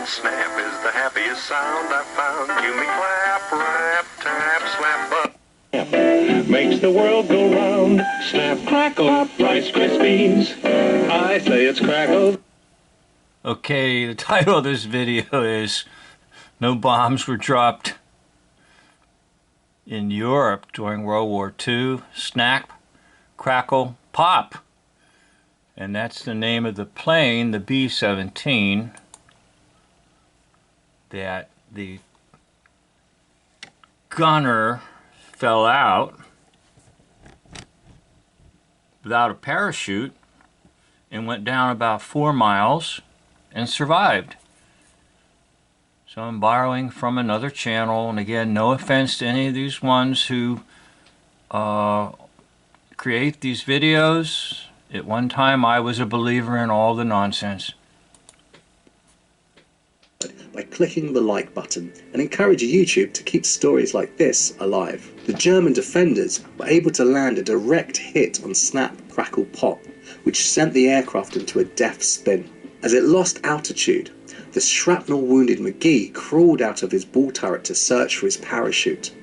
Snap is the happiest sound I've found. You may clap, rap, tap, slap, but makes the world go round. Snap, crackle, Rice Krispies. I say it's Crackle. Okay, the title of this video is No Bombs Were Dropped in Europe during World War II. Snap, Crackle, Pop. And that's the name of the plane, the B-17, that the gunner fell out without a parachute and went down about 4 miles and survived. So I'm borrowing from another channel, and again, no offense to any of these ones who create these videos. At one time I was a believer in all the nonsense. By clicking the like button and encourage YouTube to keep stories like this alive. The German defenders were able to land a direct hit on Snap, Crackle, Pop, which sent the aircraft into a death spin. As it lost altitude, the shrapnel-wounded McGee crawled out of his ball turret to search for his parachute.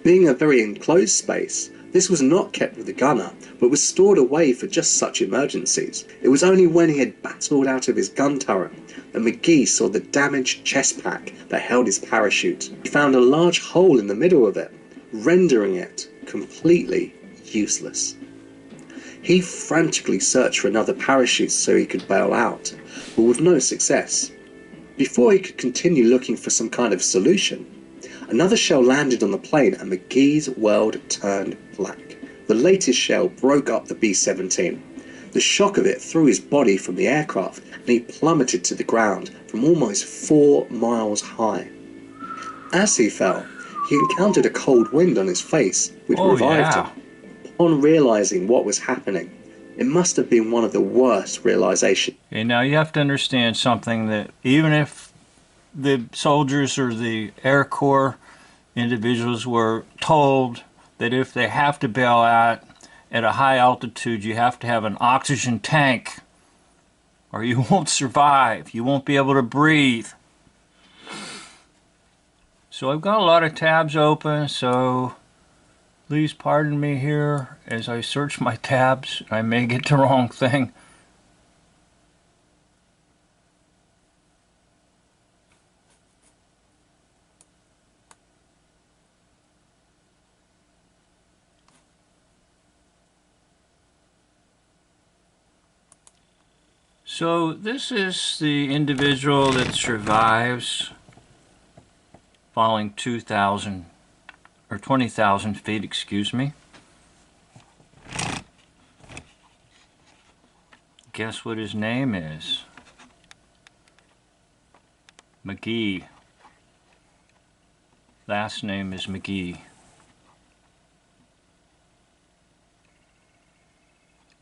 Being a very enclosed space, this was not kept with the gunner, but was stored away for just such emergencies. It was only when he had battled out of his gun turret that McGee saw the damaged chest pack that held his parachute. He found a large hole in the middle of it, rendering it completely useless. He frantically searched for another parachute so he could bail out, but with no success. Before he could continue looking for some kind of solution, another shell landed on the plane and McGee's world turned black. The latest shell broke up the B-17. The shock of it threw his body from the aircraft and he plummeted to the ground from almost 4 miles high. As he fell, he encountered a cold wind on his face, which revived him. Upon realizing what was happening, it must have been one of the worst realizations. Okay, now you have to understand something, that even if the soldiers or the Air Corps individuals were told that if they have to bail out at a high altitude, you have to have an oxygen tank or you won't survive, you won't be able to breathe. So I've got a lot of tabs open, so please pardon me here as I search my tabs. I may get the wrong thing. So this is the individual that survives falling 2,000 or 20,000 feet, excuse me. Guess what his name is? McGee. Last name is McGee.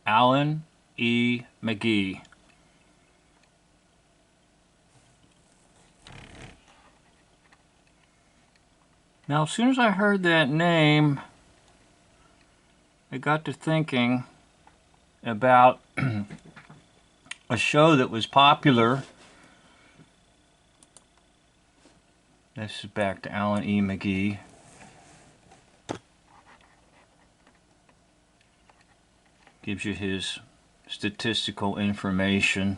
Alan E. McGee. Now, as soon as I heard that name, I got to thinking about a show that was popular. This is back to Alan E. McGee. Gives you his statistical information.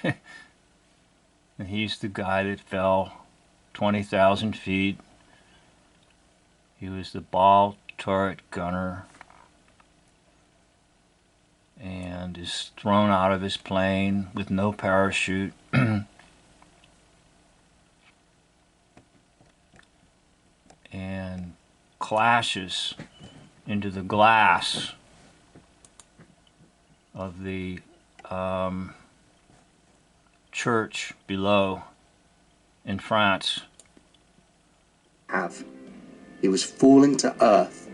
And he's the guy that fell 20,000 feet. He was the ball turret gunner and is thrown out of his plane with no parachute. And clashes into the glass of the church below in France. He was falling to earth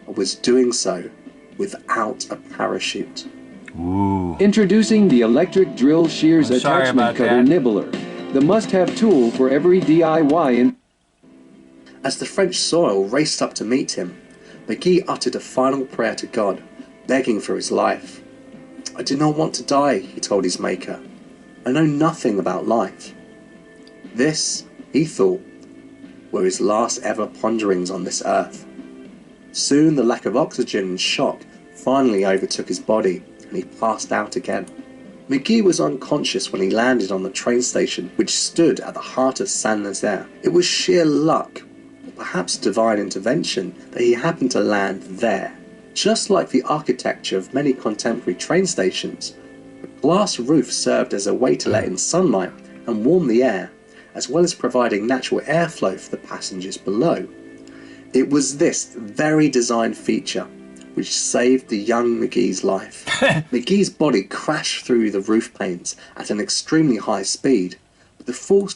and was doing so without a parachute. Ooh. Introducing the electric drill shears attachment cutter nibbler, the must-have tool for every DIY. As the French soil raced up to meet him, McGee uttered a final prayer to God, begging for his life. "I do not want to die," he told his maker. I know nothing about life. This, he thought, were his last ever ponderings on this earth. Soon the lack of oxygen and shock finally overtook his body, and he passed out again. McGee was unconscious when he landed on the train station, which stood at the heart of Saint-Nazaire. It was sheer luck, or perhaps divine intervention, that he happened to land there. Just like the architecture of many contemporary train stations, a glass roof served as a way to let in sunlight and warm the air, as well as providing natural airflow for the passengers below. It was this very design feature which saved the young McGee's life. McGee's body crashed through the roof panes at an extremely high speed, but the force...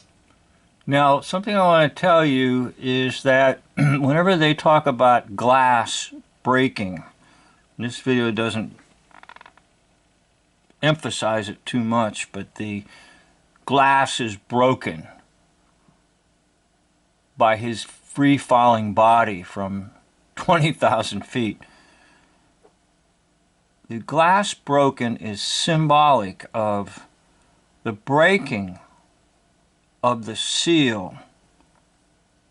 Now, something I want to tell you is that whenever they talk about glass breaking, this video doesn't emphasize it too much, but the glass is broken by his free-falling body from 20,000 feet. The glass broken is symbolic of the breaking of the seal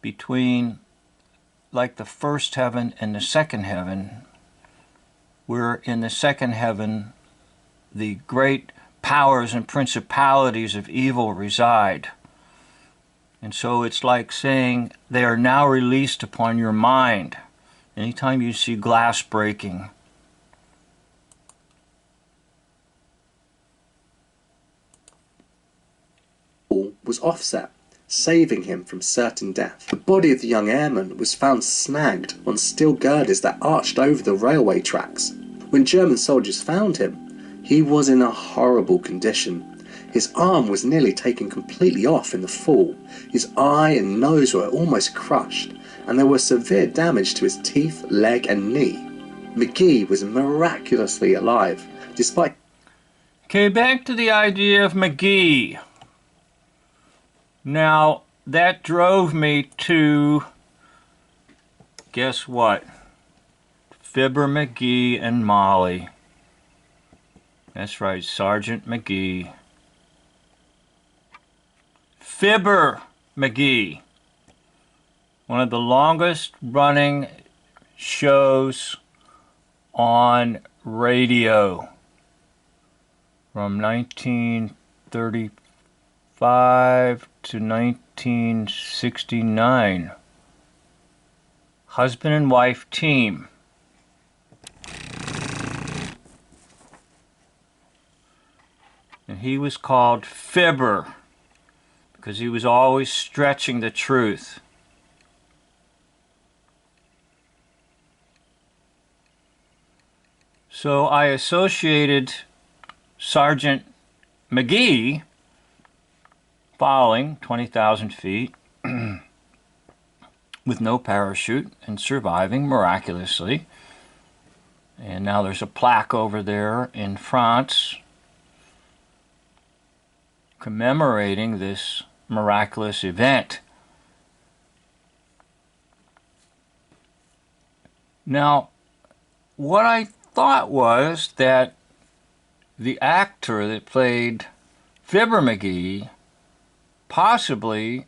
between, like, the first heaven and the second heaven, where in the second heaven the great powers and principalities of evil reside. And so it's like saying they are now released upon your mind. Anytime you see glass breaking, was offset, saving him from certain death. The body of the young airman was found snagged on steel girders that arched over the railway tracks. When German soldiers found him, he was in a horrible condition. His arm was nearly taken completely off in the fall, his eye and nose were almost crushed, and there was severe damage to his teeth, leg and knee. McGee was miraculously alive, despite... Okay, back to the idea of McGee. Now, that drove me to, guess what? Fibber McGee and Molly. That's right, Sergeant McGee. Fibber McGee. One of the longest running shows on radio from 1935 to 1969. Husband and wife team. And he was called Fibber because he was always stretching the truth. So I associated Sergeant McGee falling 20,000 feet with no parachute and surviving miraculously. And now there's a plaque over there in France commemorating this miraculous event. Now, what I thought was that the actor that played Fibber McGee possibly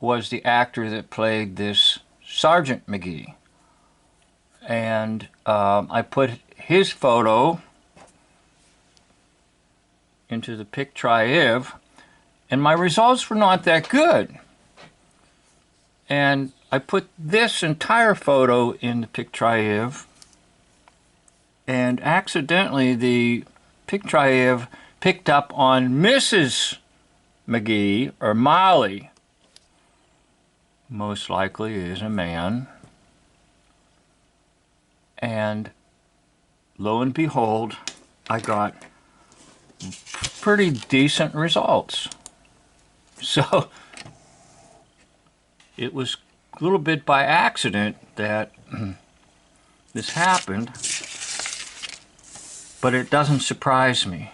was the actor that played this Sergeant McGee. And I put his photo into the Pictrive, and my results were not that good. And I put this entire photo in the Pictrive, and accidentally the Pictrive picked up on Mrs. McGee, or Molly, most likely is a man, and lo and behold, I got pretty decent results. So it was a little bit by accident that this happened, but it doesn't surprise me,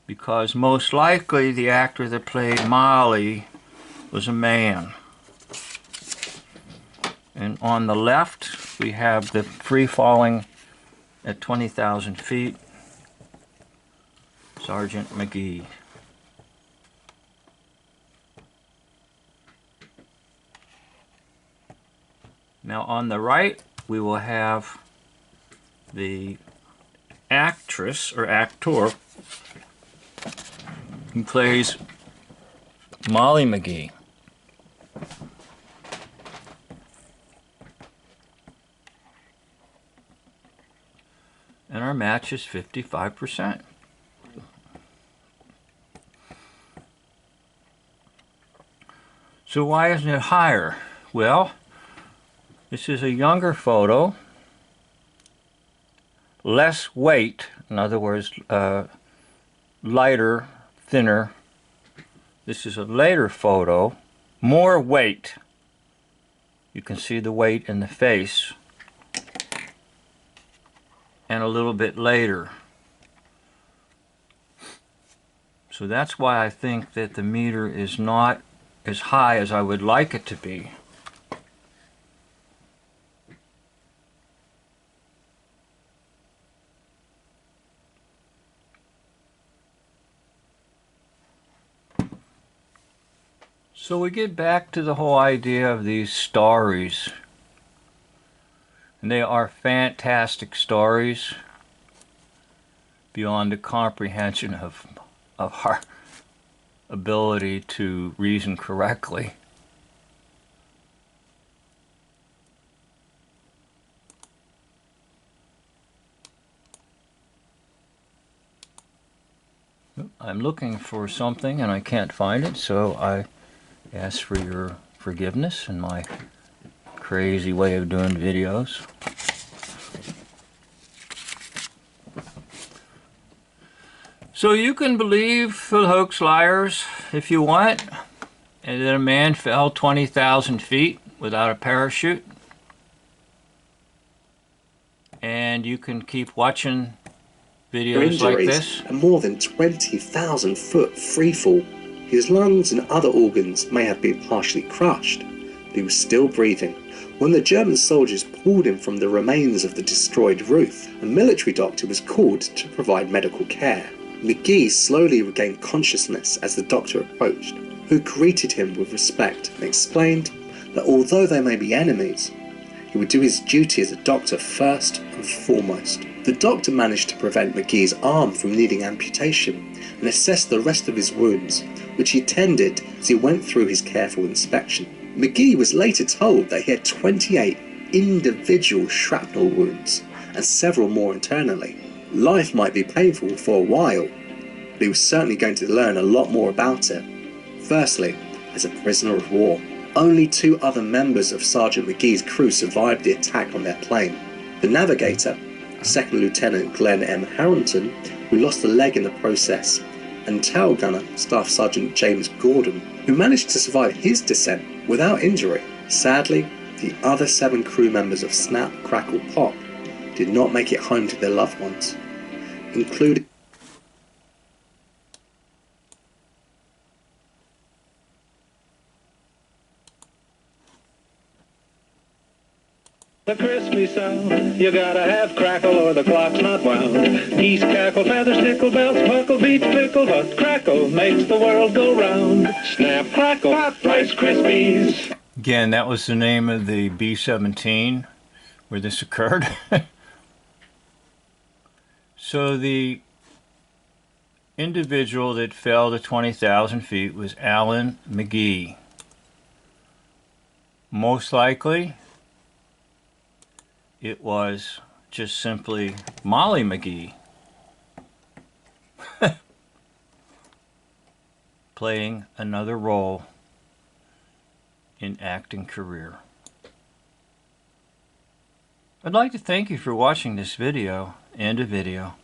because most likely the actor that played Molly was a man. And on the left we have the free falling at 20,000 feet. Sergeant McGee. Now on the right, we will have the actress or actor who plays Molly McGee. And our match is 55%. So why isn't it higher? Well, this is a younger photo, less weight, in other words, lighter, thinner. This is a later photo, more weight. You can see the weight in the face, and a little bit later. So that's why I think that the meter is not as high as I would like it to be. So we get back to the whole idea of these stories. And they are fantastic stories beyond the comprehension of our ability to reason correctly. I'm looking for something and I can't find it, so I ask for your forgiveness in my crazy way of doing videos. So you can believe the hoax liars if you want, and that a man fell 20,000 feet without a parachute, and you can keep watching videos like this. A more than 20,000 foot free fall. His lungs and other organs may have been partially crushed, but he was still breathing. When the German soldiers pulled him from the remains of the destroyed roof, a military doctor was called to provide medical care. McGee slowly regained consciousness as the doctor approached, who greeted him with respect and explained that although they may be enemies, he would do his duty as a doctor first and foremost. The doctor managed to prevent McGee's arm from needing amputation and assessed the rest of his wounds, which he tended as he went through his careful inspection. McGee was later told that he had 28 individual shrapnel wounds and several more internally. Life might be painful for a while, but he was certainly going to learn a lot more about it. Firstly, as a prisoner of war. Only 2 other members of Sergeant McGee's crew survived the attack on their plane. The navigator, Second Lieutenant Glenn M. Harrington, who lost a leg in the process, and tail gunner Staff Sergeant James Gordon, who managed to survive his descent without injury. Sadly, the other 7 crew members of Snap, Crackle, Pop did not make it home to their loved ones, including the crispy sound, you gotta have crackle or the clock's not wound. Geese cackle, feathers tickle, bells buckle, beats pickle, but crackle makes the world go round. Snap, crackle, pop, Rice Krispies. Again, that was the name of the B-17 where this occurred. So the individual that fell to 20,000 feet was Alan McGee. Most likely, it was just simply Molly McGee playing another role in acting career. I'd like to thank you for watching this video. End of video.